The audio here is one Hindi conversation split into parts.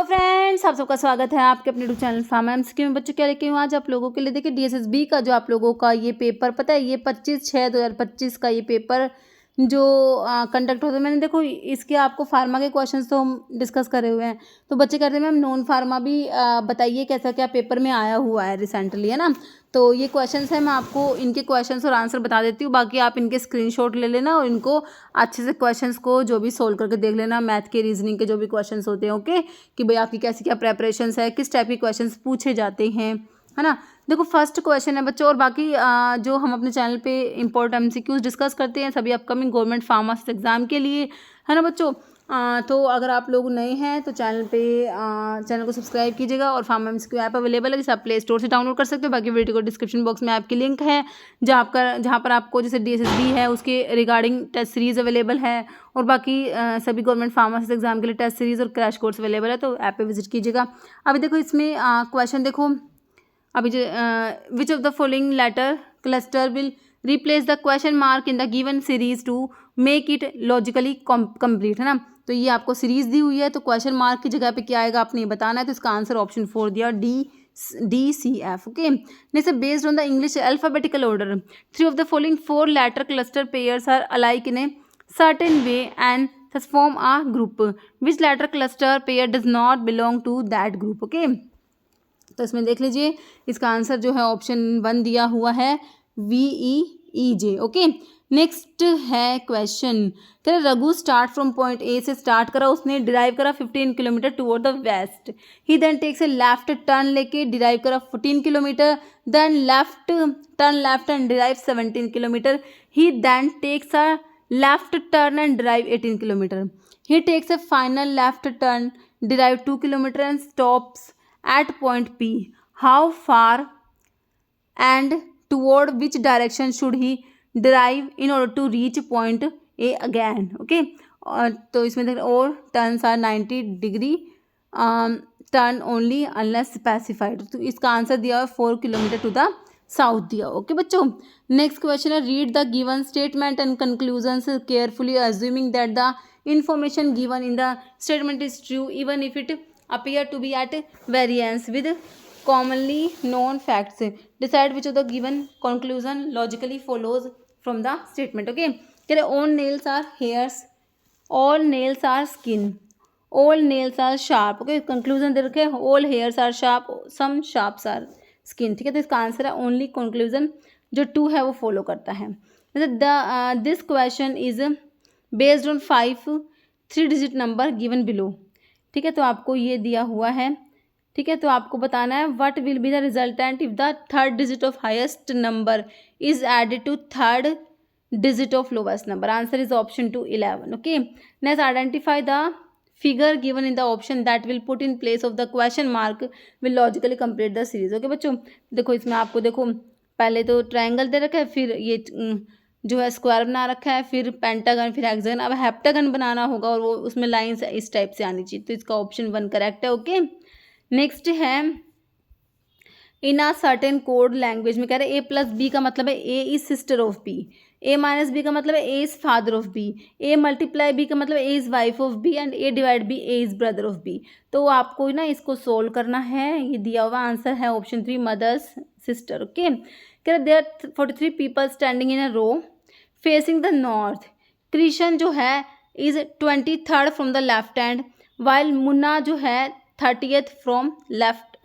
तो फ्रेंड्स, आप सबका स्वागत है आपके अपने यूट्यूब चैनल फार्म एमसीक्यू में। बच्चों क्या लेके हूँ आज आप लोगों के लिए। देखिए डीएसएसबी का जो आप लोगों का ये पेपर पता है, ये 25/6/2025 का ये पेपर जो कंडक्ट होता है। मैंने देखो इसके आपको फार्मा के क्वेश्चंस तो हम डिस्कस करे हुए हैं। तो बच्चे कहते हैं मैम नॉन फार्मा भी बताइए कैसा क्या पेपर में आया हुआ है रिसेंटली, है ना। तो ये क्वेश्चंस है, मैं आपको इनके क्वेश्चंस और आंसर बता देती हूँ। बाकी आप इनके स्क्रीनशॉट ले लेना और इनको अच्छे से क्वेश्चंस को जो भी सोल्व करके देख लेना। मैथ के रीजनिंग के जो भी क्वेश्चंस होते हैं, ओके, कि भाई आपकी कैसी क्या प्रेपरेशंस है, किस टाइप के क्वेश्चंस पूछे जाते हैं, है ना। देखो फर्स्ट क्वेश्चन है बच्चों, और बाकी जो हम अपने चैनल पे इंपॉर्टेंट एमसीक्यूज डिस्कस करते हैं सभी अपकमिंग गवर्नमेंट फार्मासिस्ट एग्जाम के लिए, है ना बच्चों। तो अगर आप लोग नए हैं तो चैनल को सब्सक्राइब कीजिएगा। और फार्मा एमसीक्यू ऐप अवेलेबल है जिसे आप प्ले स्टोर से डाउनलोड कर सकते हो। बाकी वीडियो को डिस्क्रिप्शन बॉक्स में आपकी लिंक है जहाँ पर आपको जैसे डीएसएसबी है उसके रिगार्डिंग टेस्ट सीरीज अवेलेबल है। और बाकी सभी गवर्नमेंट फार्मासिस्ट एग्जाम के लिए टेस्ट सीरीज और क्रैश कोर्स अवेलेबल है, तो ऐप पे विजिट कीजिएगा। अभी देखो इसमें क्वेश्चन देखो, अभी जो which of the following letter cluster will replace the question mark in the given series to make it logically complete, है ना। तो ये आपको सीरीज दी हुई है, तो क्वेश्चन मार्क की जगह पे क्या आएगा आपने बताना है। तो इसका आंसर ऑप्शन 4 दिया, DCF, okay. Next, based on the English alphabetical order 3 of the following 4 letter cluster pairs are alike in a certain way and thus form a group. Which letter cluster pair does not belong to that group, okay? तो इसमें देख लीजिए इसका आंसर जो है ऑप्शन 1 दिया हुआ है, VEEJ, ओके। नेक्स्ट है क्वेश्चन, कह रहे Raghu start from point A से स्टार्ट करा, उसने डिराइव करा 15 kilometre toward the west. He then takes a left turn लेके डिराइव करा 14 kilometre, then turn left and drive 17 kilometre. He then takes a left turn and drive 18 kilometre. He takes a final left turn, drive 2 kilometre and stops at point P. How far and toward which direction should he drive in order to reach point A again, okay? तो इसमें देख और turns are 90 degree turn only unless specified. तो इसका आंसर दिया हुआ 4 किलोमीटर टू द साउथ दिया, ओके बच्चों। नेक्स्ट क्वेश्चन है, read the given statement and conclusions carefully assuming that the information given in the statement is true even if it appear to be at variance with commonly known facts. Decide which of the given conclusion logically follows from the statement, okay? कह रहे all nails are hairs, all nails are skin, all nails are sharp, okay? conclusion दे रखे all hairs are sharp, some sharps are skin, ठीक है। तो इसका आंसर है ओनली conclusion जो 2 है वो फॉलो करता है। This question is based on 5 3-digit number given below, ठीक है। तो आपको ये दिया हुआ है, ठीक है। तो आपको बताना है what will be the resultant if the 3rd digit of highest number is added to 3rd digit of lowest number. Answer is option 2 11, okay. Next, identify the figure given in the option that will put in place of the question mark will logically complete the series, okay बच्चों। देखो इसमें आपको देखो पहले तो ट्रायंगल दे रखा है, फिर ये जो है स्क्वायर बना रखा है, फिर पेंटागन, फिर हेक्सागन। अब हेप्टागन बनाना होगा और वो उसमें लाइंस इस टाइप से आनी चाहिए, तो इसका ऑप्शन 1 करेक्ट है, ओके। नेक्स्ट है, इन आ सर्टेन कोड लैंग्वेज में कह रहे A+B का मतलब है A is sister of B, A-B का मतलब है A is father of B, A×B का मतलब A is wife of B and A/B A is brother of B। तो आपको ना इसको सोल्व करना है, ये दिया हुआ आंसर है ऑप्शन 3 मदर्स सिस्टर, ओके। कह रहे there 43 people standing in a row facing the north. Krishna जो है is 23rd from the left hand, while Munna जो है 30th from left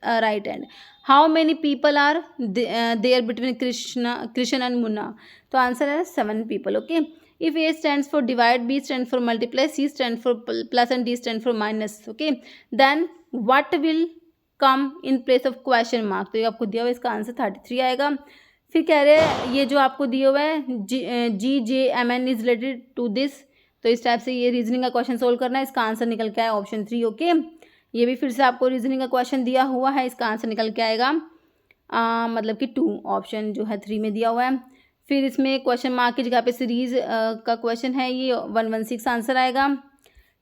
right hand. How many people are there between Krishna and Munna. तो आंसर है 7 people, okay. If A stands for divide, B stands for multiply, C stands for plus and D stands for minus, okay, then what will come in place of question mark। तो ये आपको दिया हुआ, इसका आंसर 33 आएगा। फिर कह रहे हैं ये जो आपको दिया हुआ है GJMN is related to this, तो इस टाइप से ये रीजनिंग का क्वेश्चन सोल्व करना है। इसका आंसर निकल के आया ऑप्शन 3, ओके। ये भी फिर से आपको रीजनिंग का क्वेश्चन दिया हुआ है, इसका आंसर निकल के आएगा मतलब कि 2 ऑप्शन जो है 3 में दिया हुआ है। फिर इसमें क्वेश्चन मार्क की जगह पे सीरीज का क्वेश्चन है, ये 116 आंसर आएगा,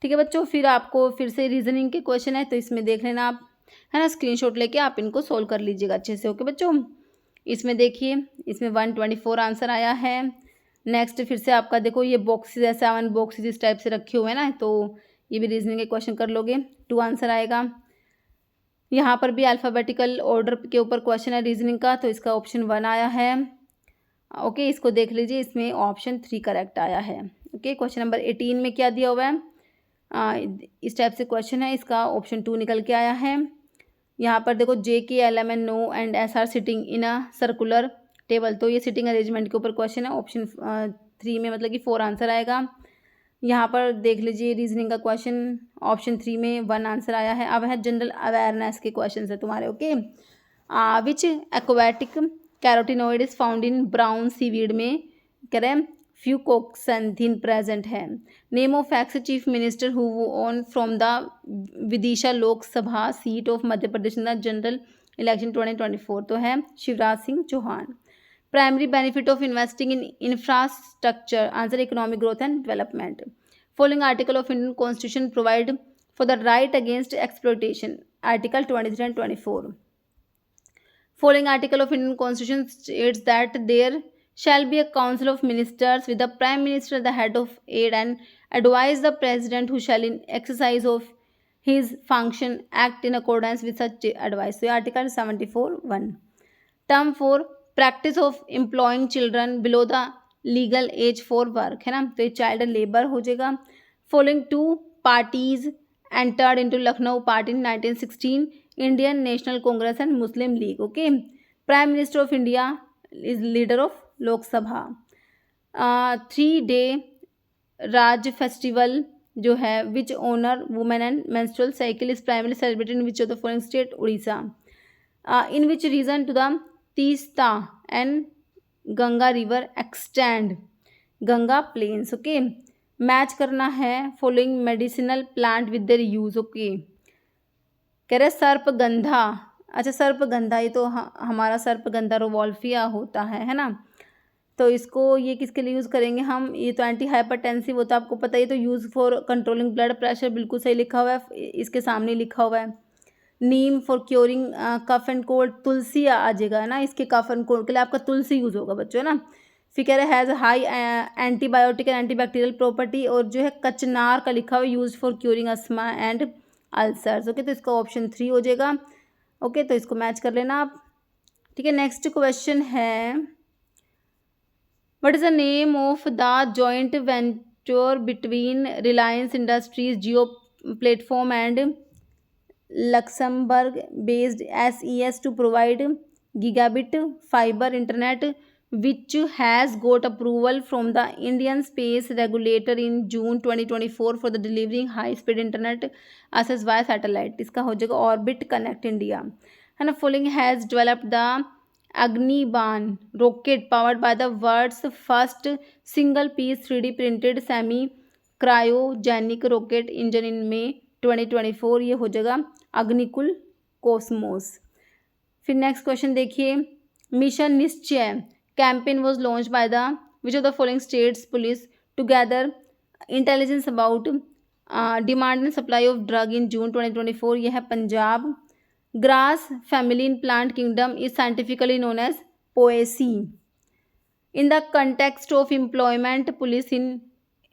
ठीक है बच्चों। फिर आपको फिर से रीजनिंग के क्वेश्चन है, तो इसमें देख लेना आप, है ना। स्क्रीनशॉट लेके आप इनको सोल्व कर लीजिएगा अच्छे से, ओके बच्चों। इसमें देखिए इसमें 124 आंसर आया है। नेक्स्ट फिर से आपका देखो ये बॉक्सेस है, 7 बॉक्सेस इस टाइप से रखे हुए हैं ना, तो ये भी रीजनिंग के क्वेश्चन कर लोगे, 2 आंसर आएगा। यहाँ पर भी अल्फ़ाबेटिकल ऑर्डर के ऊपर क्वेश्चन है रीजनिंग का, तो इसका ऑप्शन 1 आया है। ओके, इसको देख लीजिए, इसमें ऑप्शन 3 करेक्ट आया है। ओके, क्वेश्चन नंबर 18 में क्या दिया हुआ है, इस टाइप से क्वेश्चन है, इसका ऑप्शन 2 निकल के आया है। यहाँ पर देखो JK, LM, NO and S are sitting in a circular table, तो ये सिटिंग अरेंजमेंट के ऊपर क्वेश्चन है। ऑप्शन 3 में मतलब कि 4 आंसर आएगा। यहाँ पर देख लीजिए रीजनिंग का क्वेश्चन, ऑप्शन 3 में 1 आंसर आया है। अब है जनरल अवेयरनेस के क्वेश्चन है तुम्हारे। Okay, which aquatic carotenoid is found in brown seaweed में कह रहे हैं फ्यूकोक्सेंथिन प्रेजेंट है। Name of ex chief minister who won from the Vidisha Lok Sabha seat of Madhya Pradesh in the general election 2024, तो है Shivraj Singh Chouhan. Primary benefit of investing in infrastructure, answer economic growth and development. Following article of Indian constitution provide for the right against exploitation, article 23 and 24। Following article of Indian Constitution states that there shall be a council of ministers with the Prime Minister at the head of it and advise the President who shall in exercise of his function act in accordance with such advice. So article 74(1). Term 4 practice of employing children below the legal age for work, है ना, तो ये child labor हो जाएगा। Following 2 parties entered into Lucknow party in 1916, Indian National Congress and Muslim League. Okay, Prime Minister of India is leader of Lok Sabha. 3-day Raj festival जो है which honor women and menstrual cycle is primarily celebrated in which of the following state? Odisha. In which region to the Teesta and Ganga river extend? Ganga plains. Okay, match करना है following medicinal plant with their use. Okay, कह रहे सर्पगंधा, अच्छा सर्पगंधा, ये तो हमारा सर्पगंधा रोवोल्फिया होता है ना, तो इसको ये किसके लिए यूज़ करेंगे हम, ये तो एंटी हाइपरटेंसिव होता है, आपको पता ही, तो use for controlling blood pressure, बिल्कुल सही लिखा हुआ है, इसके सामने लिखा हुआ है। Neem for curing cough and cold, तुलसी आ जाएगा ना, इसके कफ एंड कोल्ड के लिए आपका तुलसी यूज़ होगा बच्चों, है ना। फिर कह रहे has high antibiotic and antibacterial property, और जो है कचनार का लिखा हुआ use for curing asthma and ulcers. Okay, तो इसका ऑप्शन 3 हो जाएगा। ओके, तो इसको मैच कर लेना आप, ठीक है। नेक्स्ट क्वेश्चन है what is the name of the joint venture between Reliance Industries Jio Platforms and Luxembourg based SES to provide gigabit fibre internet which has got approval from the Indian Space Regulator in June 2024 for the delivering high speed internet access via satellite। इसका हो जाएगा ऑर्बिट कनेक्ट इंडिया, है ना। Following has developed the Agnibaan rocket powered by the world's first single piece 3D printed semi cryogenic rocket engine in May 2024, ये हो जाएगा अग्निकुल कॉस्मोस। फिर नेक्स्ट क्वेश्चन देखिए, mission Nischay campaign was launched by the which of the following states police to gather intelligence about demand and supply of drug in June 2024, यह है Punjab. grass family in plant kingdom is scientifically known as poaceae। in the context of employment police in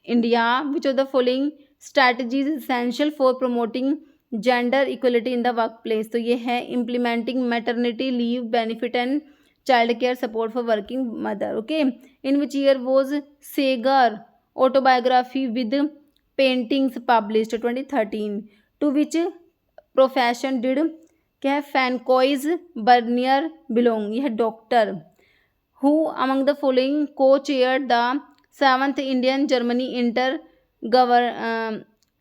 India, which of the following strategies is essential for promoting gender equality in the workplace, तो ये है implementing maternity leave benefit and child care support for working mother। Okay, in which year was Sagar autobiography with paintings published? 2013। to which profession did क्या है Francois Bernier belong? यह doctor. who among the following co-chaired the 7th Indian Germany inter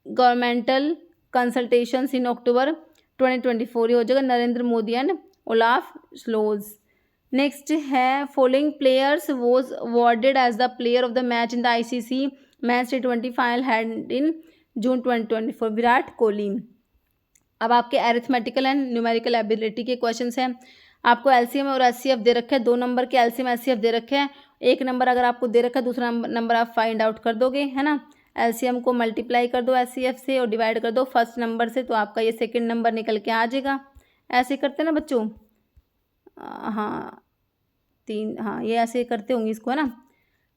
governmental consultations in October 2024, ये हो जाएगा Narendra Modi and Olaf Scholz. Next है following players was awarded as the player of the match in the ICC match T20 final held in June 2024, Virat Kohli. अब आपके अरिथमेटिकल एंड न्यूमेरिकल एबिलिटी के क्वेश्चंस हैं। आपको LCM और SCF दे रखे हैं, 2 नंबर के LCM SCF दे रखे हैं, 1 नंबर अगर आपको दे रखा है, दूसरा नंबर आप फाइंड आउट कर दोगे, है ना। LCM को मल्टीप्लाई कर दो SCF से और डिवाइड कर दो फर्स्ट नंबर से, तो आपका ये सेकेंड नंबर निकल के आ जाएगा। ऐसे करते ना बच्चों, हाँ 3, हाँ ये ऐसे करते होंगे इसको, है ना,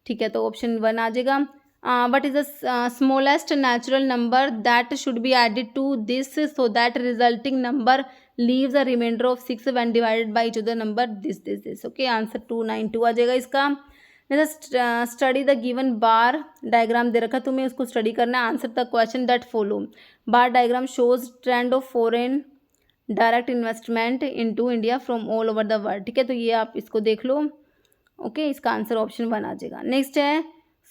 ठीक है। तो ऑप्शन 1 आ जाएगा। what is the smallest natural number that should be added to this so that resulting number leaves a remainder of 6 when divided by each other number this okay answer 292 आ जाएगा इसका। जैसे study the given bar diagram दे रखा है, तुम्हें उसको स्टडी करना है। Answer the question that follow. Bar diagram shows trend of foreign direct investment into India from all over the world, ठीक है, तो ये आप इसको देख लो। ओके, इसका आंसर ऑप्शन 1 आ जाएगा। नेक्स्ट है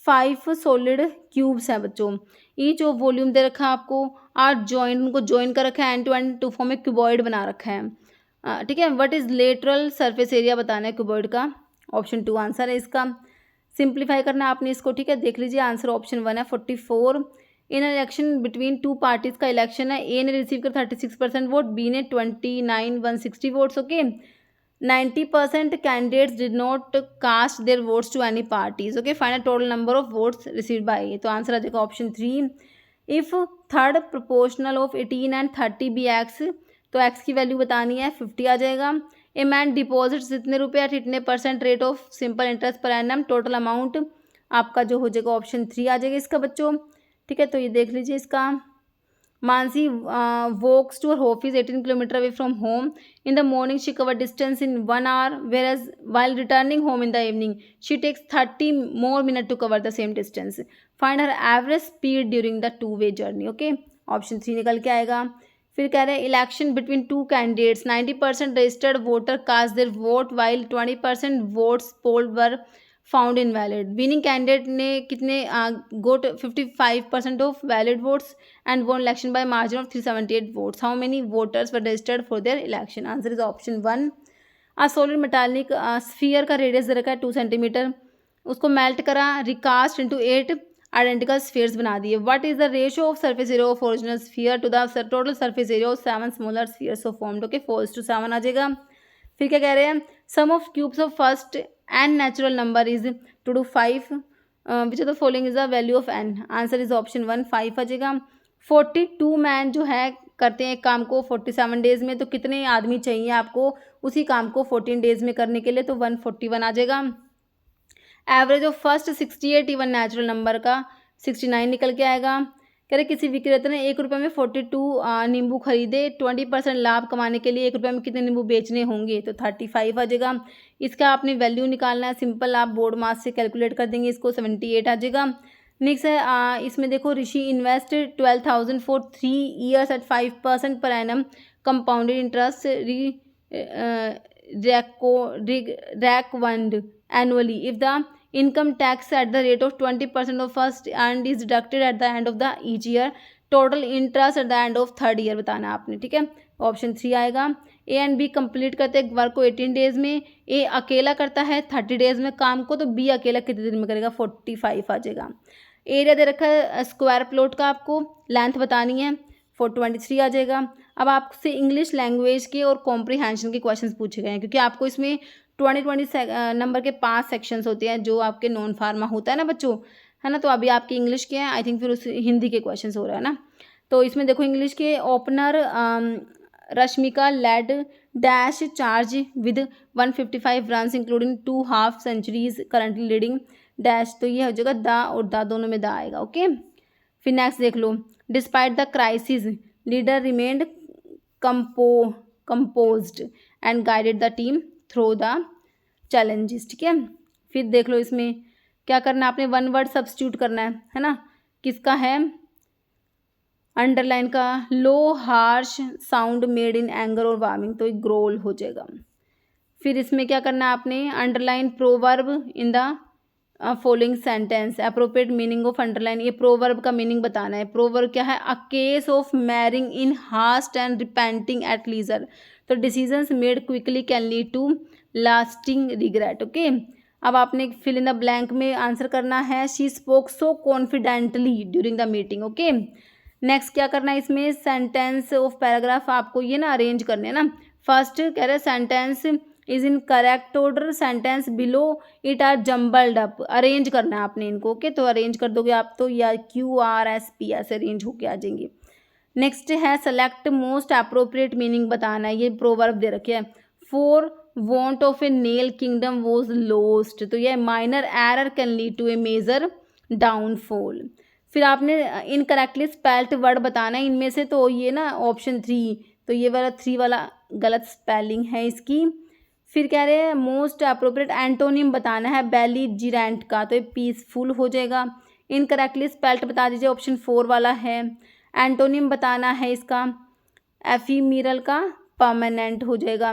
5 सॉलिड क्यूब्स है बच्चों। ईच ऑफ वॉल्यूम दे रखा है आपको, 8 जॉइंट उनको जॉइन कर रखा है, end to end to form a cuboid बना रखा है, ठीक है। What is lateral surface area बताना है क्यूबॉइड का, ऑप्शन 2 आंसर है इसका। सिंप्लीफाई करना है आपने इसको, ठीक है, देख लीजिए आंसर ऑप्शन 1 है 44। इन इलेक्शन बिटवीन 2 पार्टीज का इलेक्शन है, ए ने रिसीव कर 36% वोट, बी ने 29,160 votes, okay. 90% candidates did not cast their votes to any parties, okay। find a total number of votes received by A, तो आंसर आ जाएगा option 3। If third proportional of 18 and 30 be x, तो एक्स की वैल्यू बतानी है, 50 आ जाएगा। ए मैन डिपॉजिट्स इतने रुपये एट इतने % rate of simple interest per annum, total amount आपका जो हो जाएगा ऑप्शन 3 आ जाएगा इसका बच्चों, ठीक है। तो ये देख लीजिए इसका। Mansi walks to her office 18 kilometers away from home. In the morning, she covers distance in 1 hour, whereas while returning home in the evening, she takes 30 more minutes to cover the same distance. Find her average speed during the two-way journey. Okay, option 3 निकल के आएगा। फिर कह रहे हैं election between 2 candidates, 90% registered voter cast their vote while 20% votes polled were found invalid. Winning candidate ने कितने got 55% of valid votes and won election by margin of 378 votes. How many voters were registered for their election, answer is option 1। A solid metallic sphere का रेडियस दे रखा है 2 सेंटीमीटर, उसको मेल्ट करा, रिकास्ट इंटू 8 आइडेंटिकल स्फीयर्स बना दिए। What is the ratio of surface area of original sphere to the total surface area of 7 smaller spheres of formed, okay 4:7 आ जाएगा। फिर क्या कह रहे हैं, sum of cubes of first and natural number is 2 to 5, which of the following is the value of n, answer is option 1 5 आ जाएगा। 42 मैन जो है करते हैं एक काम को 47 डेज में, तो कितने आदमी चाहिए आपको उसी काम को 14 डेज में करने के लिए, तो 141 आ जाएगा। Average of first 68 even natural number का 69 निकल के आएगा। कह रहे किसी विक्रेता ने 1 रुपये में 42 नींबू खरीदे, 20% लाभ कमाने के लिए 1 रुपये में कितने नींबू बेचने होंगे, तो 35 आ जाएगा। इसका आपने वैल्यू निकालना है, सिंपल आप बोर्ड मास से कैलकुलेट कर देंगे इसको, 78 आ जाएगा। नेक्स्ट है इसमें देखो, Rishi invest 12,000 for 3 years at 5% per annum compounded interest reckoned annually if the income tax at the rate of 20% of first and is deducted at the end of the each year, total interest at the end of third year बताना है आपने, ठीक है, ऑप्शन 3 आएगा। ए एंड बी कंप्लीट करते हैं वर्क को 18 डेज में, ए अकेला करता है 30 डेज में काम को, तो बी अकेला कितने दिन में करेगा, 45 आ जाएगा। एरिया दे रखा है स्क्वायर प्लॉट का, आपको लेंथ बतानी है, 423 आ जाएगा। अब आपसे इंग्लिश लैंग्वेज के और कॉम्प्रीहेंशन के क्वेश्चंस पूछे गए हैं, क्योंकि आपको इसमें 20 नंबर के 5 सेक्शंस होते हैं जो आपके नॉन फार्मा होता है ना बच्चों, है ना, तो अभी आपके इंग्लिश के हैं, आई थिंक फिर उस हिंदी के क्वेश्चंस हो रहा है ना। तो इसमें देखो इंग्लिश के opener Rashmika led dash charge with 155 runs including 2 half centuries currently leading dash, तो ये हो जाएगा द और द दोनों में द आएगा, ओके। फिर नेक्स्ट देख लो, despite the crisis leader remained composed and guided the team through the challenges, ठीक है। फिर देख लो इसमें क्या करना है आपने, 1 वर्ड सब्स्टिट्यूट करना है ना, किसका है, अंडरलाइन का, low harsh sound made in anger और वार्मिंग, तो ग्रोल हो जाएगा। फिर इसमें क्या करना है आपने, underline proverb in the following sentence, appropriate meaning of underline, ये प्रोवर्ब का मीनिंग बताना है। प्रोवर्ब क्या है, a case of marrying in haste and repenting at leisure, तो decisions made quickly can lead to lasting regret, okay. अब आपने फिल इन द ब्लैंक में आंसर करना है, she spoke so confidently during the meeting, okay. Next क्या करना है इसमें, सेंटेंस ऑफ पैराग्राफ आपको ये ना अरेंज करने हैं ना। फर्स्ट कह रहे sentence is in correct order, sentence below it are jumbled up, arrange करना है आपने इनको, ओके। तो अरेंज कर दोगे आप तो या QRSP ऐसे अरेंज होके आ जाएंगे। नेक्स्ट है सेलेक्ट मोस्ट अप्रोप्रिएट मीनिंग बताना है, ये प्रोवर्ब दे रखे हैं। For want of a nail kingdom was lost, तो ये minor error can lead to a major downfall. फिर आपने इनकरेक्टली स्पेल्ड वर्ड बताना है इनमें से, तो ये ना ऑप्शन 3, तो ये वाला 3 वाला गलत स्पेलिंग है इसकी। फिर कह रहे हैं मोस्ट अप्रोप्रिएट एंटोनिम बताना है बेलिजिरेंट का, तो ये पीसफुल हो जाएगा। इनकरेक्टली स्पेल्ड बता दीजिए, ऑप्शन 4 वाला है। एंटोनिम बताना है इसका एफीमिरल का परमानेंट हो जाएगा।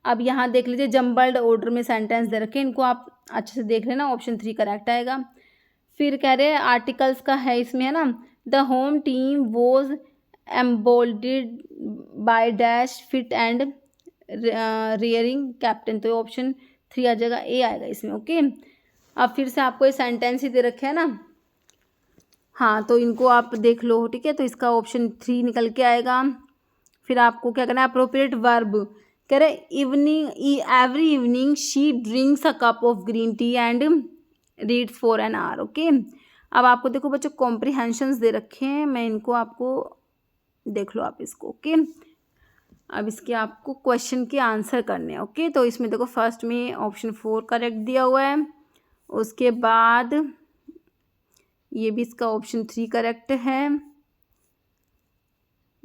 अब यहाँ देख लीजिए जम्बल्ड ऑर्डर में सेंटेंस दे रखे हैं, इनको आप अच्छे से देख लेना, ऑप्शन 3 करेक्ट आएगा। फिर कह रहे हैं आर्टिकल्स का है इसमें, है ना, the home team was emboldened by dash fit and rearing captain, तो ऑप्शन 3 आ जाएगा, ए आएगा इसमें। ओके, अब फिर से आपको ये सेंटेंस ही दे रखे हैं ना, हाँ, तो इनको आप देख लो, ठीक है, तो इसका ऑप्शन 3 निकल के आएगा। फिर आपको क्या करना है, अप्रोप्रिएट वर्ब कह रहे evening, every evening she drinks a cup of green tea and reads for an hour. Okay, अब आपको देखो बच्चों कॉम्प्रिहेंशंस दे रखे हैं, मैं इनको आपको देख लो आप इसको। ओके, अब इसके आपको क्वेश्चन के आंसर करने हैं। ओके, तो इसमें देखो फर्स्ट में ऑप्शन 4 करेक्ट दिया हुआ है, उसके बाद ये भी इसका ऑप्शन 3 करेक्ट है,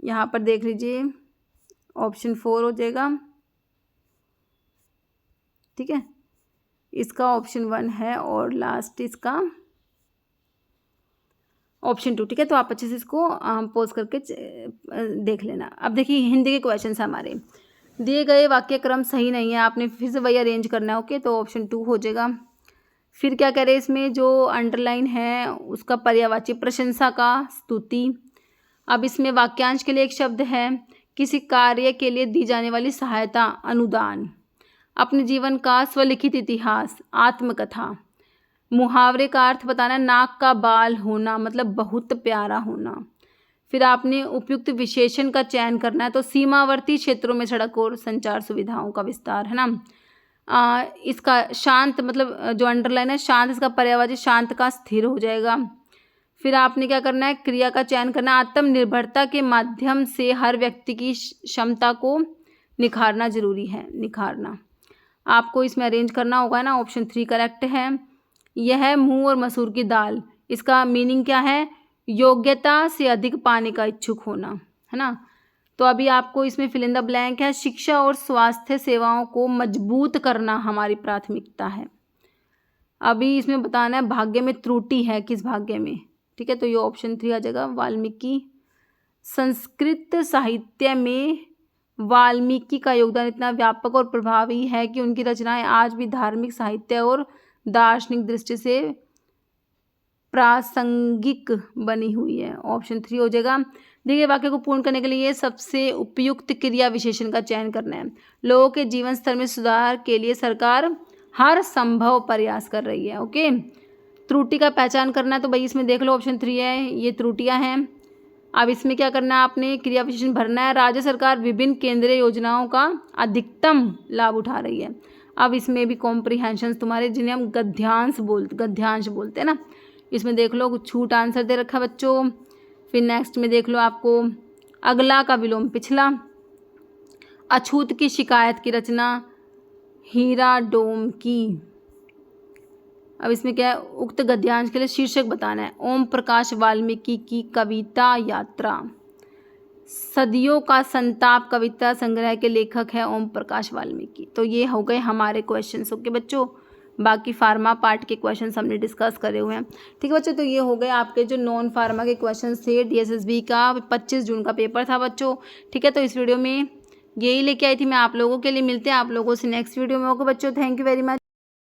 यहाँ पर देख लीजिए ऑप्शन 4 हो जाएगा, ठीक है, इसका ऑप्शन 1 है और लास्ट इसका ऑप्शन 2, ठीक है। तो आप अच्छे से इसको पोज करके देख लेना। अब देखिए हिंदी के क्वेश्चन हमारे दिए गए वाक्य क्रम सही नहीं है, आपने फिर से वही अरेंज करना है। ओके, तो ऑप्शन 2 हो जाएगा। फिर क्या कह रहे हैं इसमें, जो अंडरलाइन है उसका पर्यायवाची प्रशंसा का स्तुति। अब इसमें वाक्यांश के लिए एक शब्द है, किसी कार्य के लिए दी जाने वाली सहायता अनुदान। अपने जीवन का स्वलिखित इतिहास आत्मकथा। मुहावरे का अर्थ बताना, नाक का बाल होना मतलब बहुत प्यारा होना। फिर आपने उपयुक्त विशेषण का चयन करना है, तो सीमावर्ती क्षेत्रों में सड़क और संचार सुविधाओं का विस्तार, है ना। इसका शांत मतलब जो अंडरलाइन है शांत, इसका पर्यायवाची शांत का स्थिर हो जाएगा। फिर आपने क्या करना है, क्रिया का चयन करना है, आत्मनिर्भरता के माध्यम से हर व्यक्ति की क्षमता को निखारना जरूरी है, निखारना आपको इसमें अरेंज करना होगा ना। ऑप्शन 3 करेक्ट है। यह मूंग और मसूर की दाल, इसका मीनिंग क्या है, योग्यता से अधिक पाने का इच्छुक होना, है ना। तो अभी आपको इसमें फिल इन द ब्लैंक है, शिक्षा और स्वास्थ्य सेवाओं को मजबूत करना हमारी प्राथमिकता है। अभी इसमें बताना है भाग्य में त्रुटि है, किस भाग्य में, ठीक है, तो ये ऑप्शन 3 आ जाएगा, वाल्मीकि। संस्कृत साहित्य में वाल्मीकि का योगदान इतना व्यापक और प्रभावी है कि उनकी रचनाएं आज भी धार्मिक साहित्य और दार्शनिक दृष्टि से प्रासंगिक बनी हुई है। ऑप्शन 3 हो जाएगा। दिए गए वाक्य को पूर्ण करने के लिए सबसे उपयुक्त क्रिया विशेषण का चयन करना है। लोगों के जीवन स्तर में सुधार के लिए सरकार हर संभव प्रयास कर रही है। ओके, त्रुटि का पहचान करना है, तो भाई इसमें देख लो ऑप्शन 3 है, ये त्रुटियां हैं। अब इसमें क्या करना है, आपने क्रिया विशेषण भरना है। राज्य सरकार विभिन्न केंद्रीय योजनाओं का अधिकतम लाभ उठा रही है। अब इसमें भी कॉम्प्रिहेंशन तुम्हारे, जिन्हें हम गद्यांश बोलते हैं ना, इसमें देख लो कुछ छूट आंसर दे रखा है बच्चों। फिर नेक्स्ट में देख लो आपको अगला का विलोम पिछला, अछूत की शिकायत की रचना हीरा डोम की। अब इसमें क्या है, उक्त गद्यांश के लिए शीर्षक बताना है, ओम प्रकाश वाल्मीकि की कविता यात्रा। सदियों का संताप कविता संग्रह के लेखक है ओम प्रकाश वाल्मीकि। तो ये हो गए हमारे क्वेश्चंस। ओके बच्चों, बाकी फार्मा पार्ट के क्वेश्चंस हमने डिस्कस करे हुए हैं, ठीक है बच्चों। तो ये हो गए आपके जो नॉन फार्मा के क्वेश्चंस थे। DSSB का 25 जून का पेपर था बच्चों, ठीक है। तो इस वीडियो में यही लेके आई थी मैं आप लोगों के लिए। मिलते हैं आप लोगों से नेक्स्ट वीडियो में। ओके बच्चों, थैंक यू वेरी मच।